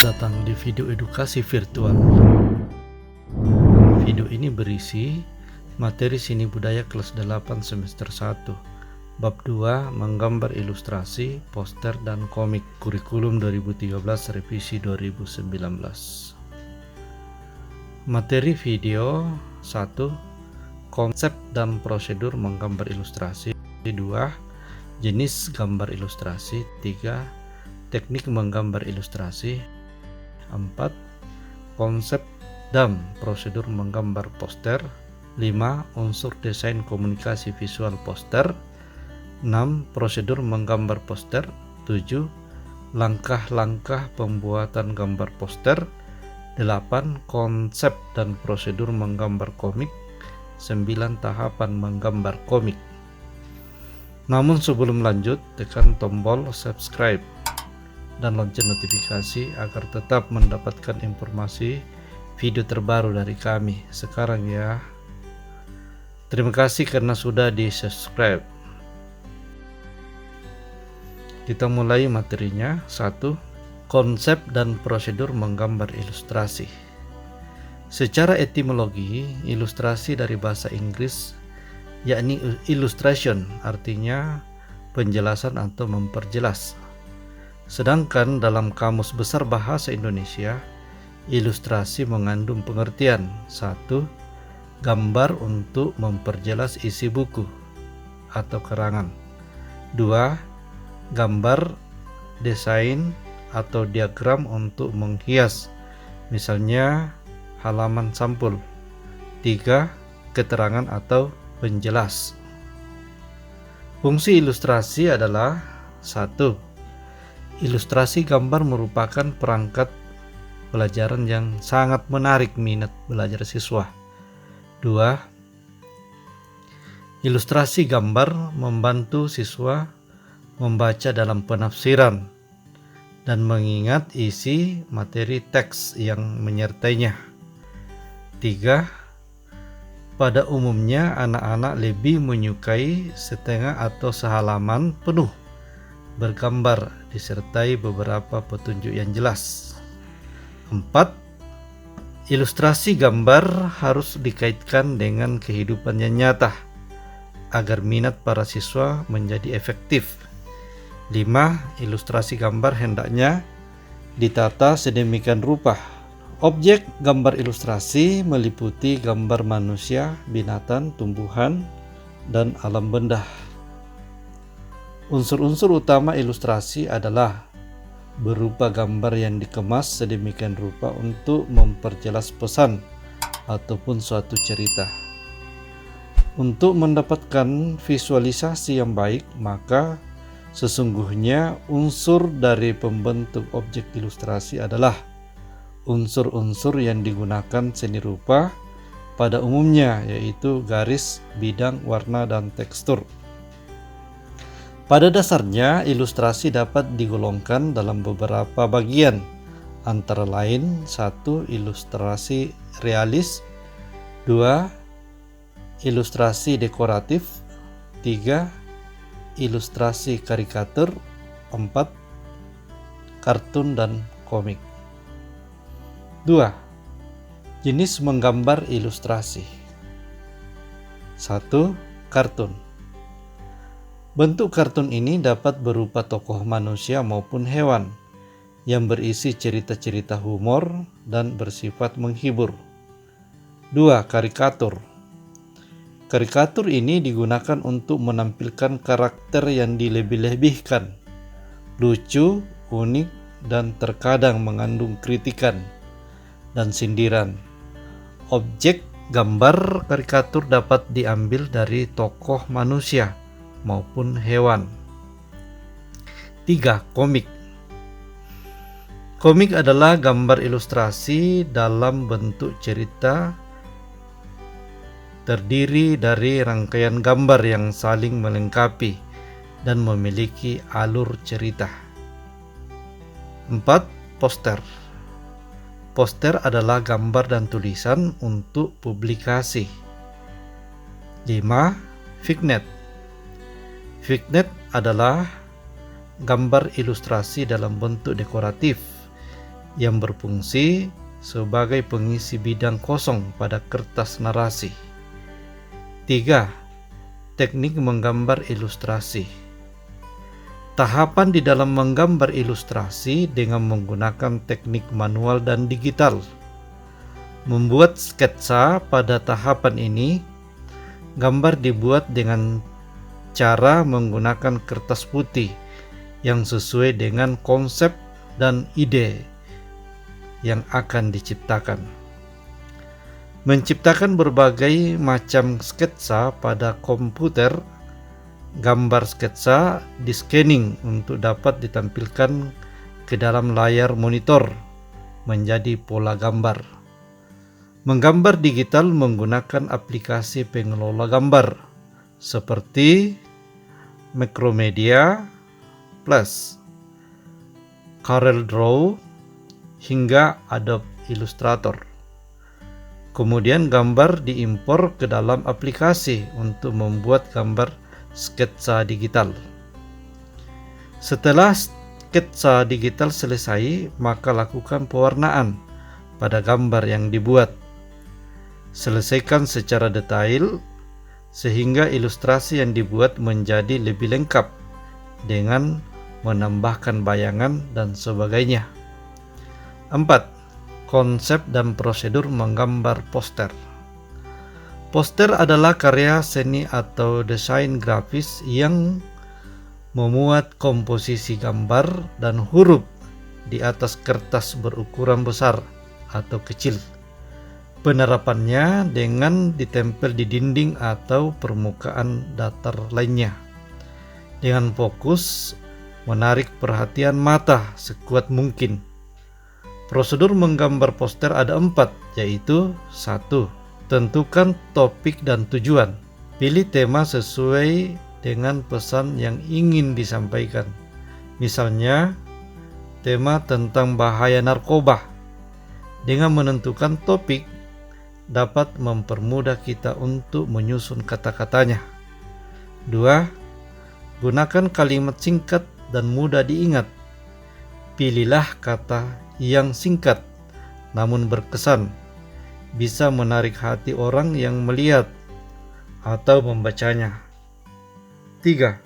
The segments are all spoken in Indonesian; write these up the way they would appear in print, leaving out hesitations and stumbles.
datang di video edukasi virtual. Video ini berisi materi seni budaya kelas 8 semester 1, bab 2 menggambar ilustrasi, poster dan komik, kurikulum 2013 revisi 2019. Materi video 1. Konsep dan prosedur menggambar ilustrasi. 2. Jenis gambar ilustrasi. 3. Teknik menggambar ilustrasi. 4. Konsep dan prosedur menggambar poster. 5. Unsur desain komunikasi visual poster. 6. Prosedur menggambar poster. 7. Langkah-langkah pembuatan gambar poster. 8. Konsep dan prosedur menggambar komik. 9. Tahapan menggambar komik. Namun sebelum lanjut, tekan tombol subscribe dan lonceng notifikasi agar tetap mendapatkan informasi video terbaru dari kami sekarang ya. Terima kasih karena sudah di subscribe. Kita mulai materinya. 1. Konsep dan prosedur menggambar ilustrasi. Secara etimologi, ilustrasi dari bahasa Inggris yakni illustration, artinya penjelasan atau memperjelas. Sedangkan dalam Kamus Besar Bahasa Indonesia, ilustrasi mengandung pengertian 1. Gambar untuk memperjelas isi buku atau keterangan. 2. Gambar, desain atau diagram untuk menghias, misalnya halaman sampul. 3. Keterangan atau penjelas. Fungsi ilustrasi adalah 1. Ilustrasi gambar merupakan perangkat pelajaran yang sangat menarik minat belajar siswa. 2. Ilustrasi gambar membantu siswa membaca dalam penafsiran dan mengingat isi materi teks yang menyertainya. 3. Pada umumnya anak-anak lebih menyukai setengah atau sehalaman penuh bergambar disertai beberapa petunjuk yang jelas. 4. Ilustrasi gambar harus dikaitkan dengan kehidupan yang nyata agar minat para siswa menjadi efektif. 5. Ilustrasi gambar hendaknya ditata sedemikian rupa. Objek gambar ilustrasi meliputi gambar manusia, binatang, tumbuhan, dan alam benda. Unsur-unsur utama ilustrasi adalah berupa gambar yang dikemas sedemikian rupa untuk memperjelas pesan ataupun suatu cerita. Untuk mendapatkan visualisasi yang baik, maka sesungguhnya unsur dari pembentuk objek ilustrasi adalah unsur-unsur yang digunakan seni rupa pada umumnya, yaitu garis, bidang, warna, dan tekstur. Pada dasarnya, ilustrasi dapat digolongkan dalam beberapa bagian, antara lain 1. Ilustrasi realis. 2. Ilustrasi dekoratif. 3. Ilustrasi karikatur. 4. Kartun dan komik. 2. Jenis menggambar ilustrasi. 1. Kartun. Bentuk kartun ini dapat berupa tokoh manusia maupun hewan yang berisi cerita-cerita humor dan bersifat menghibur. 2. Karikatur. Karikatur ini digunakan untuk menampilkan karakter yang dilebih-lebihkan, lucu, unik, dan terkadang mengandung kritikan dan sindiran. Objek gambar karikatur dapat diambil dari tokoh manusia maupun hewan. 3. Komik. Komik adalah gambar ilustrasi dalam bentuk cerita, terdiri dari rangkaian gambar yang saling melengkapi dan memiliki alur cerita. 4. Poster. Poster adalah gambar dan tulisan untuk publikasi. 5. Vignette. Vignette adalah gambar ilustrasi dalam bentuk dekoratif yang berfungsi sebagai pengisi bidang kosong pada kertas narasi. 3. Teknik menggambar ilustrasi. Tahapan di dalam menggambar ilustrasi dengan menggunakan teknik manual dan digital. Membuat sketsa pada tahapan ini, gambar dibuat dengan cara menggunakan kertas putih yang sesuai dengan konsep dan ide yang akan diciptakan. Menciptakan berbagai macam sketsa pada komputer, gambar sketsa di-scanning untuk dapat ditampilkan ke dalam layar monitor menjadi pola gambar. Menggambar digital menggunakan aplikasi pengelola gambar seperti Macromedia Plus, CorelDRAW, hingga Adobe Illustrator. Kemudian gambar diimpor ke dalam aplikasi untuk membuat gambar sketsa digital. Setelah sketsa digital selesai, maka lakukan pewarnaan pada gambar yang dibuat. Selesaikan secara detail sehingga ilustrasi yang dibuat menjadi lebih lengkap dengan menambahkan bayangan dan sebagainya. 4. Konsep dan prosedur menggambar poster. Poster adalah karya seni atau desain grafis yang memuat komposisi gambar dan huruf di atas kertas berukuran besar atau kecil. Penerapannya dengan ditempel di dinding atau permukaan datar lainnya, dengan fokus menarik perhatian mata sekuat mungkin. Prosedur menggambar poster ada 4, yaitu 1. Tentukan topik dan tujuan. Pilih tema sesuai dengan pesan yang ingin disampaikan. Misalnya, tema tentang bahaya narkoba. Dengan menentukan topik, dapat mempermudah kita untuk menyusun kata-katanya. 2. Gunakan kalimat singkat dan mudah diingat. Pilihlah kata yang singkat namun berkesan, bisa menarik hati orang yang melihat atau membacanya. 3.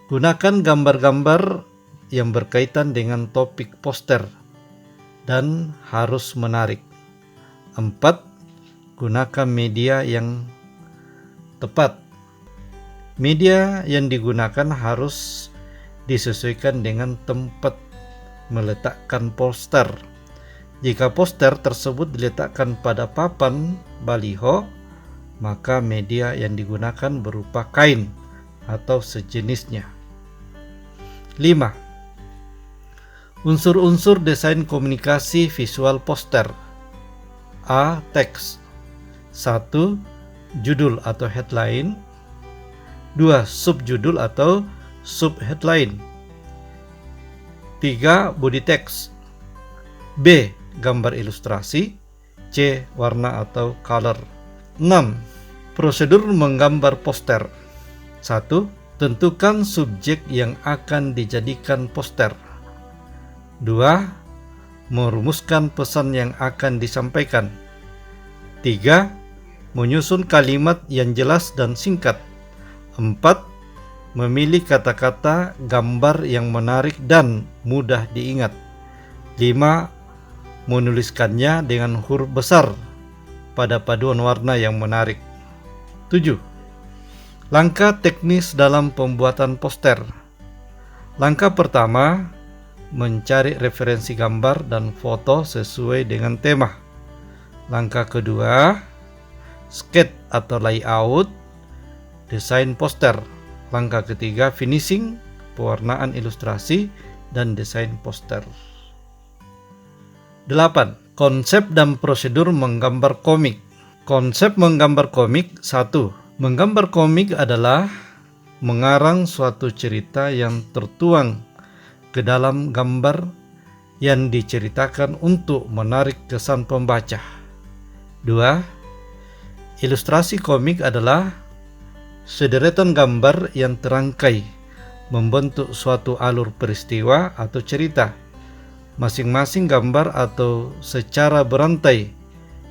Gunakan gambar-gambar yang berkaitan dengan topik poster dan harus menarik. 4. Gunakan media yang tepat. Media yang digunakan harus disesuaikan dengan tempat meletakkan poster. Jika poster tersebut diletakkan pada papan baliho, maka media yang digunakan berupa kain atau sejenisnya. 5. Unsur-unsur desain komunikasi visual poster. A. Teks. 1. Judul atau headline. 2. Subjudul atau subheadline. 3. Body text. B. Gambar ilustrasi. C. Warna atau color. 6. Prosedur menggambar poster. 1. Tentukan subjek yang akan dijadikan poster. 2. Merumuskan pesan yang akan disampaikan. 3. Menyusun kalimat yang jelas dan singkat. 4. Memilih kata-kata gambar yang menarik dan mudah diingat. 5. Menuliskannya dengan huruf besar pada paduan warna yang menarik. 7. Langkah teknis dalam pembuatan poster. Langkah pertama, mencari referensi gambar dan foto sesuai dengan tema. Langkah kedua, sketch atau layout, desain poster. Langkah ketiga, finishing, pewarnaan ilustrasi, dan desain poster. 8. Konsep dan prosedur menggambar komik. Konsep menggambar komik. 1. Menggambar komik adalah mengarang suatu cerita yang tertuang ke dalam gambar yang diceritakan untuk menarik kesan pembaca. 2. Ilustrasi komik adalah sederetan gambar yang terangkai membentuk suatu alur peristiwa atau cerita Masing-masing gambar atau secara berantai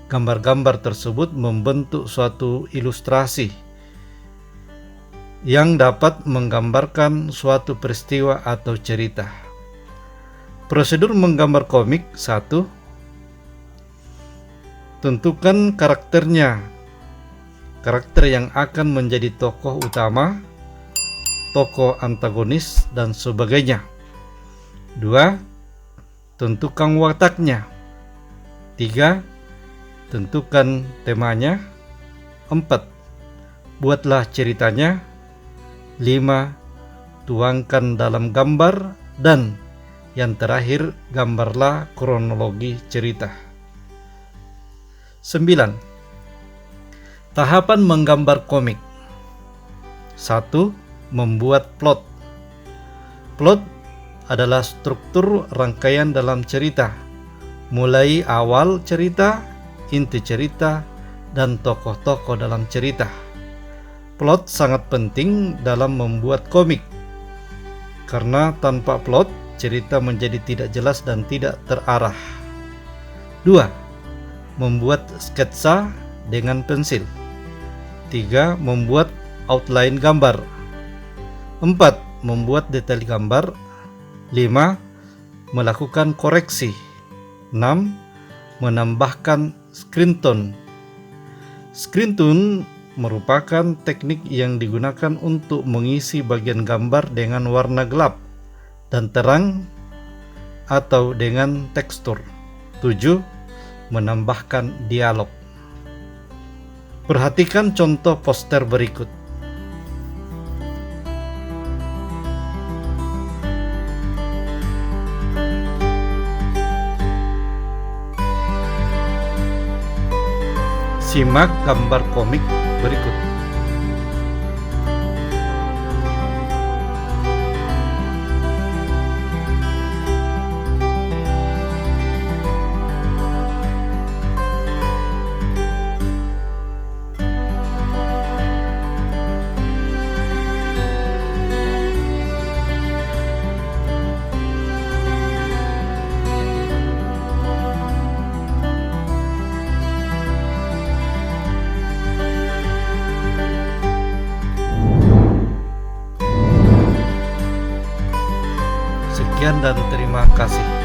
gambar-gambar tersebut membentuk suatu ilustrasi yang dapat menggambarkan suatu peristiwa atau cerita. Prosedur menggambar komik: 1. Tentukan karakternya, karakter yang akan menjadi tokoh utama, tokoh antagonis, dan sebagainya. 2. Tentukan wataknya. 3. Tentukan temanya. 4. Buatlah ceritanya. 5. Tuangkan dalam gambar. Dan yang terakhir, gambarlah kronologi cerita. 9. Tahapan menggambar komik. 1. Membuat plot. Plot adalah struktur rangkaian dalam cerita, mulai awal cerita, inti cerita, dan tokoh-tokoh dalam cerita. Plot sangat penting dalam membuat komik, karena tanpa plot, cerita menjadi tidak jelas dan tidak terarah. 2. Membuat sketsa dengan pensil. 3. Membuat outline gambar. 4. Membuat detail gambar. 5. Melakukan koreksi. 6. Menambahkan screen tone. Screen tone merupakan teknik yang digunakan untuk mengisi bagian gambar dengan warna gelap dan terang atau dengan tekstur. 7. Menambahkan dialog. Perhatikan contoh poster berikut. Simak gambar komik berikut. Sekian dan terima kasih.